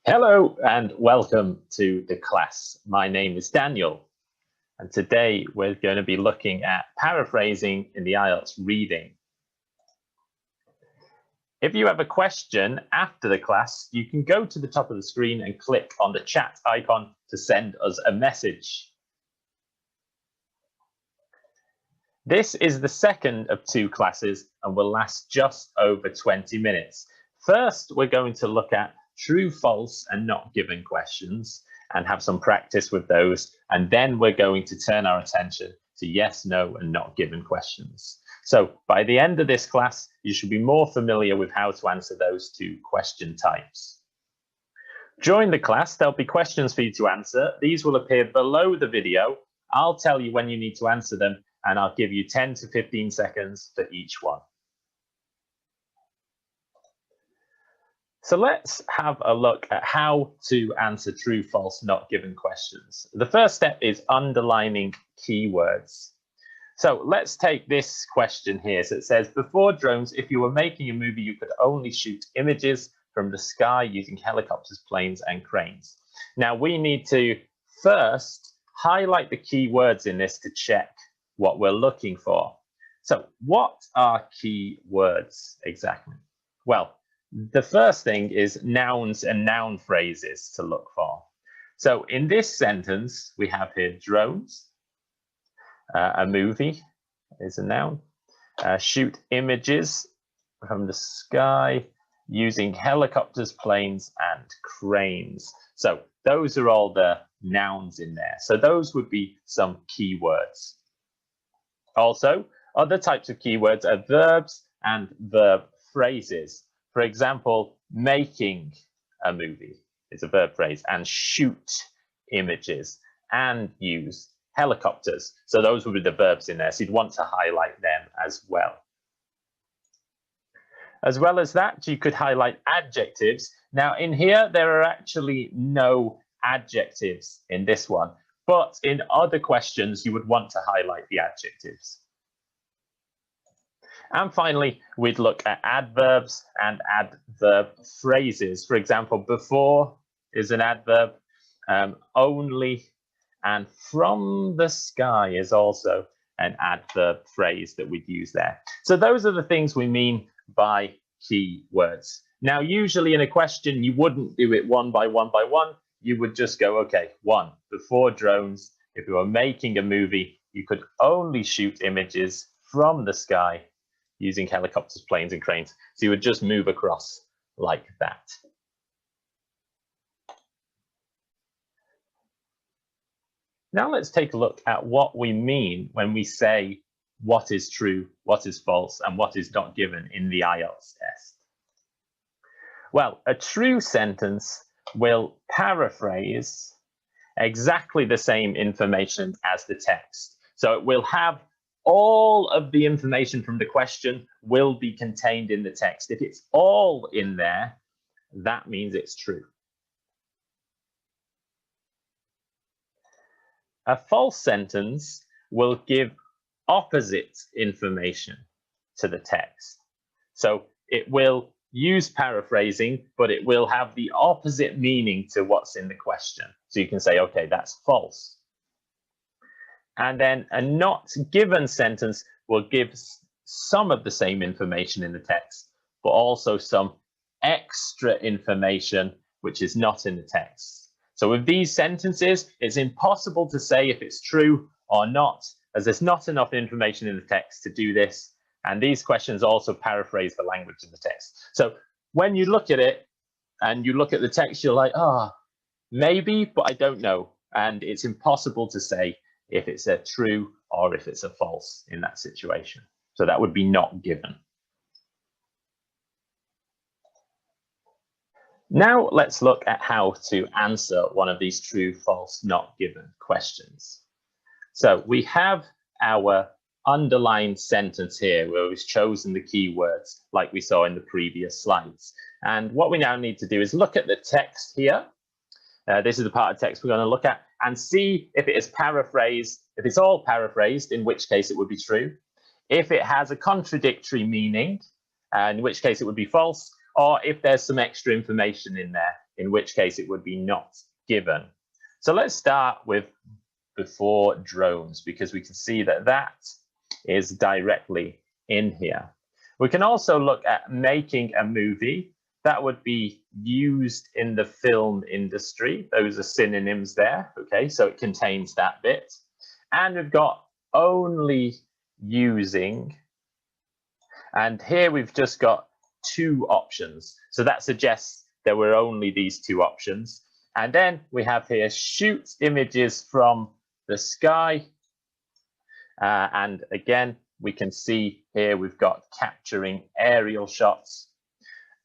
Hello and welcome to the class. My name is Daniel, and today we're going to be looking at paraphrasing in the IELTS reading. If you have a question after the class, you can go to the top of the screen and click on the chat icon to send us a message. This is the second of two classes and will last just over 20 minutes. First, we're going to look at true, false, and not given questions and have some practice with those. And then we're going to turn our attention to yes, no, and not given questions. So by the end of this class, you should be more familiar with how to answer those two question types. During the class, there'll be questions for you to answer. These will appear below the video. I'll tell you when you need to answer them, and I'll give you 10 to 15 seconds for each one. So let's have a look at how to answer true, false, not given questions. The first step is underlining keywords. So let's take this question here. So it says, before drones, if you were making a movie, you could only shoot images from the sky using helicopters, planes, and cranes. Now we need to first highlight the keywords in this to check what we're looking for. So what are keywords exactly? Well, the first thing is nouns and noun phrases to look for. So in this sentence, we have here drones, a movie is a noun, shoot images from the sky using helicopters, planes, and cranes. So those are all the nouns in there. So those would be some keywords. Also, other types of keywords are verbs and verb phrases. For example, making a movie is a verb phrase, and shoot images and use helicopters. So those would be the verbs in there. So you'd want to highlight them as well. As well as that, you could highlight adjectives. Now in here, there are actually no adjectives in this one, but in other questions, you would want to highlight the adjectives. And finally, we'd look at adverbs and adverb phrases. For example, before is an adverb, only, and from the sky is also an adverb phrase that we'd use there. So those are the things we mean by keywords. Now, usually in a question, you wouldn't do it one by one by one. You would just go, okay, one, before drones, if you were making a movie, you could only shoot images from the sky using helicopters, planes, and cranes. So you would just move across like that. Now let's take a look at what we mean when we say what is true, what is false, and what is not given in the IELTS test. Well, a true sentence will paraphrase exactly the same information as the text. So it will have all of the information from the question will be contained in the text. If it's all in there, that means it's true. A false sentence will give opposite information to the text. So it will use paraphrasing, but it will have the opposite meaning to what's in the question. So you can say, okay, that's false. And then a not given sentence will give some of the same information in the text, but also some extra information which is not in the text. So with these sentences, it's impossible to say if it's true or not, as there's not enough information in the text to do this. And these questions also paraphrase the language in the text. So when you look at it and you look at the text, you're like, maybe, but I don't know. And it's impossible to say if it's a true or if it's a false in that situation. So that would be not given. Now let's look at how to answer one of these true, false, not given questions. So we have our underlined sentence here where we've chosen the keywords like we saw in the previous slides. And what we now need to do is look at the text here. This is the part of text we're going to look at and see if it is paraphrased. If it's all paraphrased, in which case it would be true. If it has a contradictory meaning, in which case it would be false, or if there's some extra information in there, in which case it would be not given. So let's start with before drones, because we can see that that is directly in here. We can also look at making a movie. That would be used in the film industry. Those are synonyms there. Okay, so it contains that bit. And we've got only using. And here we've just got two options. So that suggests there were only these two options. And then we have here shoot images from the sky. And again, we can see here we've got capturing aerial shots.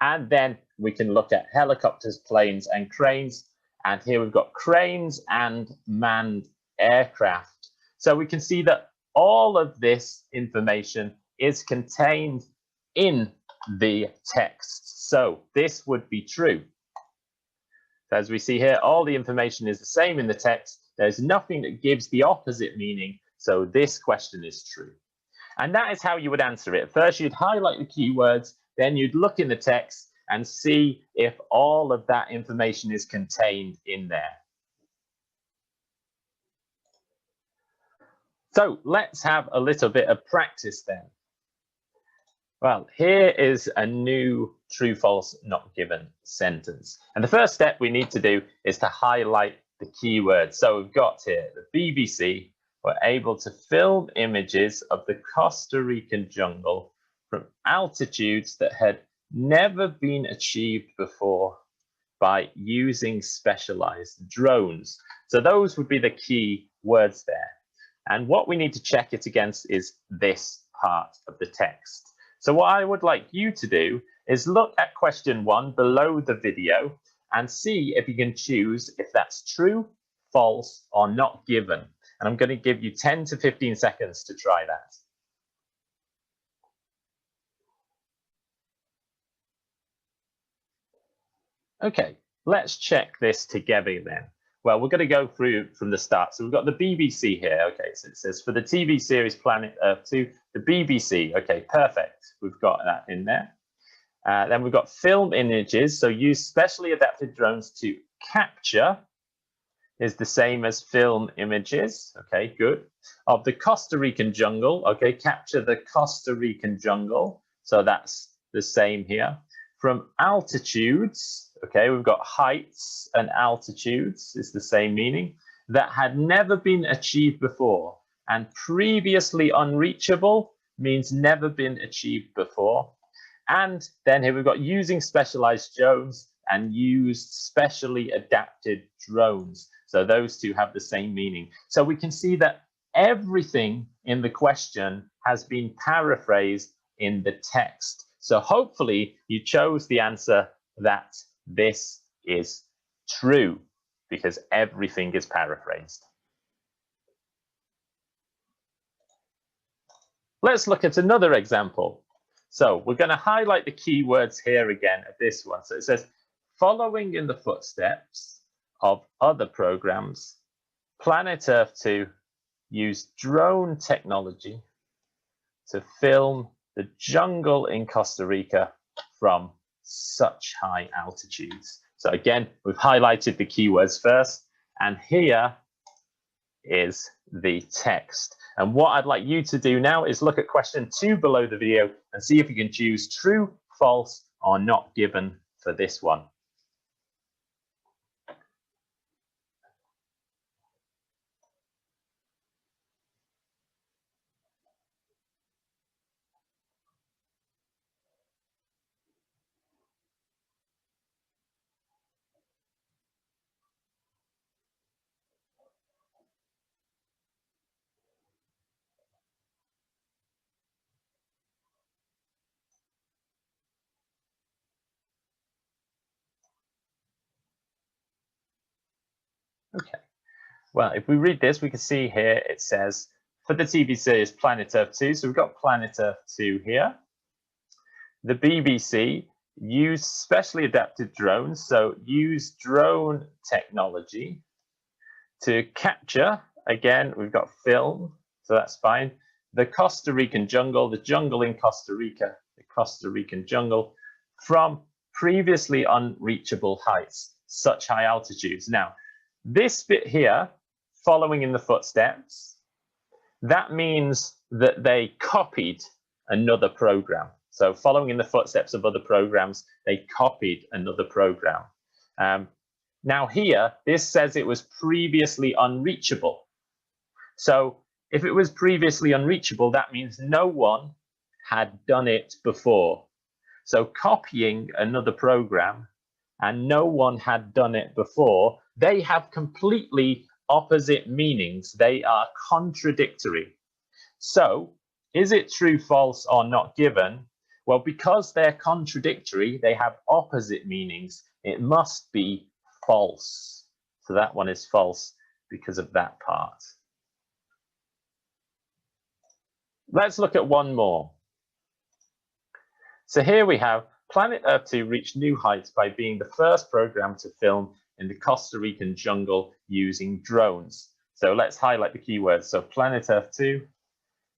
And then we can look at helicopters, planes, and cranes. And here we've got cranes and manned aircraft. So we can see that all of this information is contained in the text. So this would be true. So as we see here, all the information is the same in the text. There's nothing that gives the opposite meaning. So this question is true. And that is how you would answer it. First, you'd highlight the keywords, then you'd look in the text and see if all of that information is contained in there. So let's have a little bit of practice then. Well, here is a new true, false, not given sentence. And the first step we need to do is to highlight the keywords. So we've got here the BBC were able to film images of the Costa Rican jungle from altitudes that had never been achieved before by using specialized drones. So those would be the key words there. And what we need to check it against is this part of the text. So what I would like you to do is look at question 1 below the video and see if you can choose if that's true, false, or not given. And I'm going to give you 10 to 15 seconds to try that. Okay, let's check this together then. Well, we're going to go through from the start. So we've got the BBC here. Okay, so it says for the TV series Planet Earth 2, the BBC. Okay, perfect. We've got that in there. Then we've got film images. So use specially adapted drones to capture is the same as film images. Okay, good. Of the Costa Rican jungle. Okay, capture the Costa Rican jungle. So that's the same here. From altitudes, okay, we've got heights and altitudes is the same meaning, that had never been achieved before. And previously unreachable means never been achieved before. And then here we've got using specialized drones and used specially adapted drones. So those two have the same meaning. So we can see that everything in the question has been paraphrased in the text. So hopefully you chose the answer that this is true, because everything is paraphrased. Let's look at another example. So we're going to highlight the keywords here again at this one. So it says, following in the footsteps of other programs, Planet Earth 2 used drone technology to film the jungle in Costa Rica from such high altitudes. So again, we've highlighted the keywords first, and here is the text. And what I'd like you to do now is look at question 2 below the video and see if you can choose true, false, or not given for this one. Okay, well, if we read this, we can see here it says, for the TV series Planet Earth 2, so we've got Planet Earth 2 here. The BBC used specially adapted drones, so use drone technology to capture, again, we've got film, so that's fine. The Costa Rican jungle, the jungle in Costa Rica, the Costa Rican jungle, from previously unreachable heights. such high altitudes. Now, this bit here, following in the footsteps, that means that they copied another program. So following in the footsteps of other programs, they copied another program. Now here, this says it was previously unreachable. So if it was previously unreachable, that means no one had done it before. So copying another program and no one had done it before, they have completely opposite meanings. They are contradictory. So is it true, false, or not given? Well, because they're contradictory, they have opposite meanings. It must be false. So that one is false because of that part. Let's look at one more. So here we have Planet Earth 2 reached new heights by being the first program to film in the Costa Rican jungle using drones. So let's highlight the keywords. So Planet Earth 2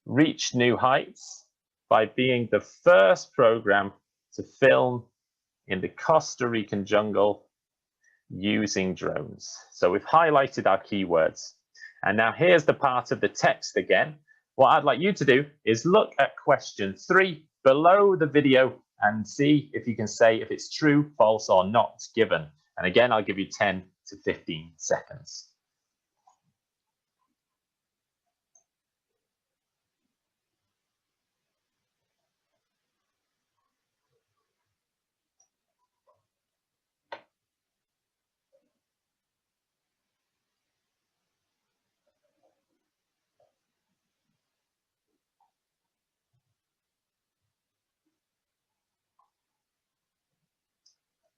reached new heights by being the first program to film in the Costa Rican jungle using drones. So we've highlighted our keywords. And now here's the part of the text again. What I'd like you to do is look at question 3 below the video and see if you can say if it's true, false, or not given. And again, I'll give you 10 to 15 seconds.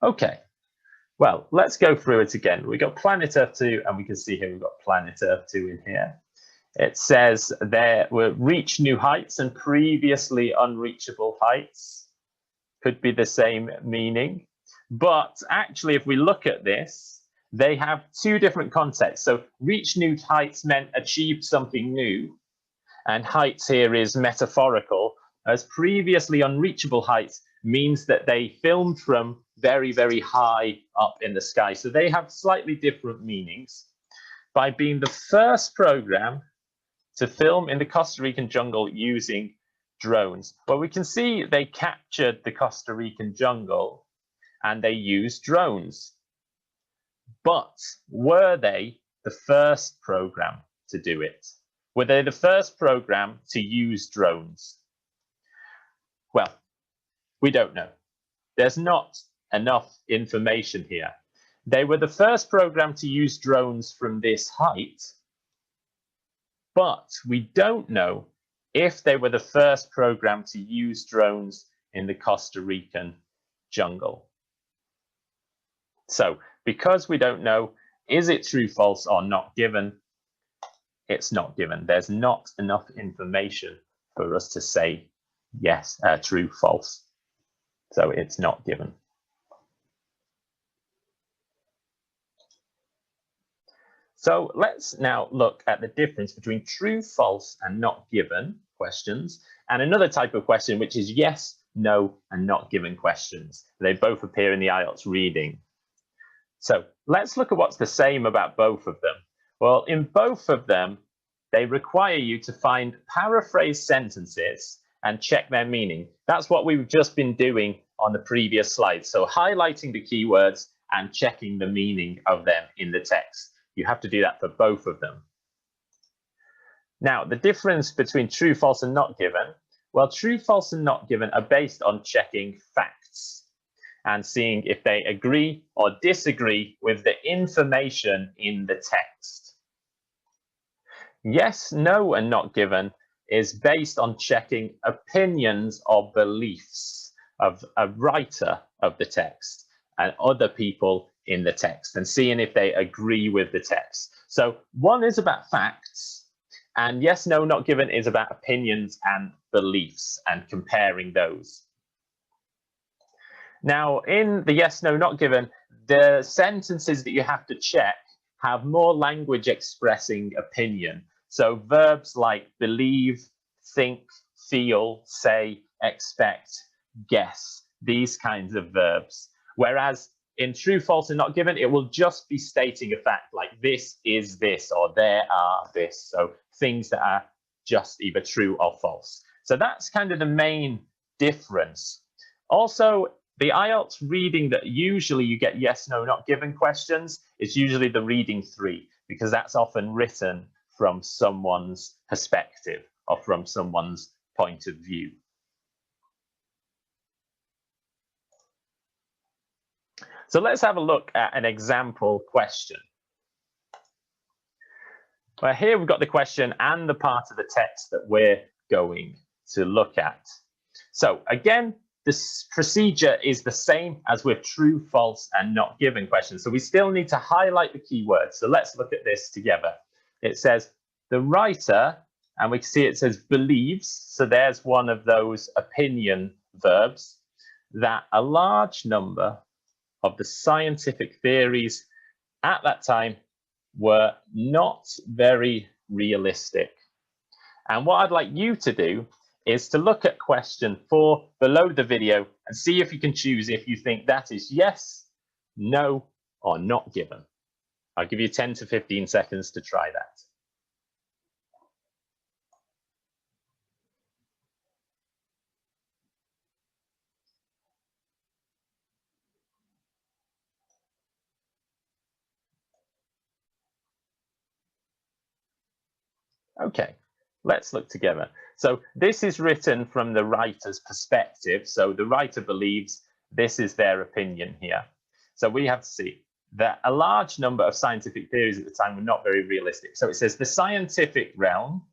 Okay, well, let's go through it again. We got Planet Earth 2, and we can see here we've got Planet Earth 2 in here. It says there were reach new heights and previously unreachable heights. Could be the same meaning. But actually, if we look at this, they have two different contexts. So reach new heights meant achieved something new. And heights here is metaphorical, as previously unreachable heights means that they filmed from very, very high up in the sky. So they have slightly different meanings. By being the first program to film in the Costa Rican jungle using drones, well, we can see they captured the Costa Rican jungle and they used drones. But were they the first program to do it? Were they the first program to use drones? Well, we don't know. There's not enough information here. They were the first program to use drones from this height, but we don't know if they were the first program to use drones in the Costa Rican jungle. So, because we don't know, is it true, false, or not given? It's not given. There's not enough information for us to say yes, true, false. So it's not given. So let's now look at the difference between true, false, and not given questions, and another type of question, which is yes, no, and not given questions. They both appear in the IELTS reading. So let's look at what's the same about both of them. Well, in both of them, they require you to find paraphrase sentences and check their meaning. That's what we've just been doing on the previous slide. So highlighting the keywords and checking the meaning of them in the text. You have to do that for both of them. Now, the difference between true, false, and not given. Well, true, false, and not given are based on checking facts and seeing if they agree or disagree with the information in the text. Yes, no, and not given is based on checking opinions or beliefs of a writer of the text and other people in the text and seeing if they agree with the text. So one is about facts, and yes, no, not given is about opinions and beliefs and comparing those. Now, in the yes, no, not given, the sentences that you have to check have more language expressing opinion. So verbs like believe, think, feel, say, expect, guess, these kinds of verbs. Whereas in true, false, and not given, it will just be stating a fact like this is this or there are this. So things that are just either true or false. So that's kind of the main difference. Also, the IELTS reading that usually you get yes, no, not given questions is usually the reading 3, because that's often written from someone's perspective or from someone's point of view. So let's have a look at an example question. Well, here we've got the question and the part of the text that we're going to look at. So again, this procedure is the same as with true, false, and not given questions. So we still need to highlight the keywords. So let's look at this together. It says the writer, and we can see it says believes. So there's one of those opinion verbs, that a large number of the scientific theories at that time were not very realistic. And what I'd like you to do is to look at question 4 below the video and see if you can choose if you think that is yes, no, or not given. I'll give you 10 to 15 seconds to try that. Okay, let's look together. So this is written from the writer's perspective. So the writer believes this is their opinion here. So we have to see that a large number of scientific theories at the time were not very realistic. So it says the scientific realm,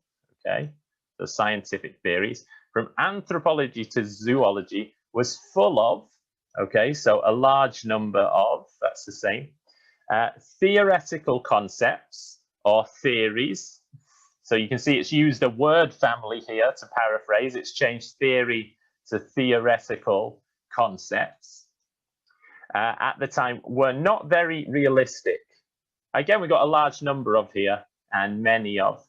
okay, the scientific theories, from anthropology to zoology was full of, okay, so a large number of, that's the same, theoretical concepts or theories. So you can see it's used a word family here to paraphrase. It's changed theory to theoretical concepts. At the time were not very realistic. Again, we've got a large number of here and many of.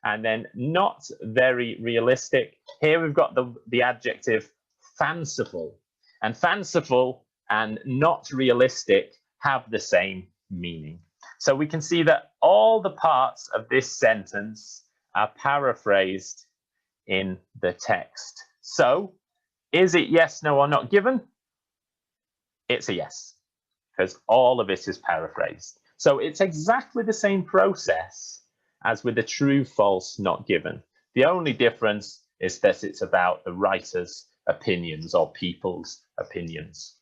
And then not very realistic. Here we've got the adjective fanciful. And fanciful and not realistic have the same meaning. So we can see that all the parts of this sentence are paraphrased in the text. So is it yes, no, or not given? It's a yes, because all of it is paraphrased. So it's exactly the same process as with the true, false, not given. The only difference is that it's about the writer's opinions or people's opinions.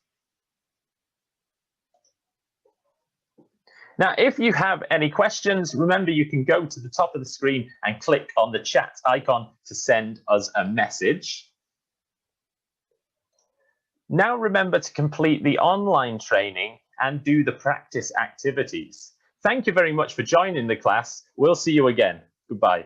Now, if you have any questions, remember you can go to the top of the screen and click on the chat icon to send us a message. Now remember to complete the online training and do the practice activities. Thank you very much for joining the class. We'll see you again. Goodbye.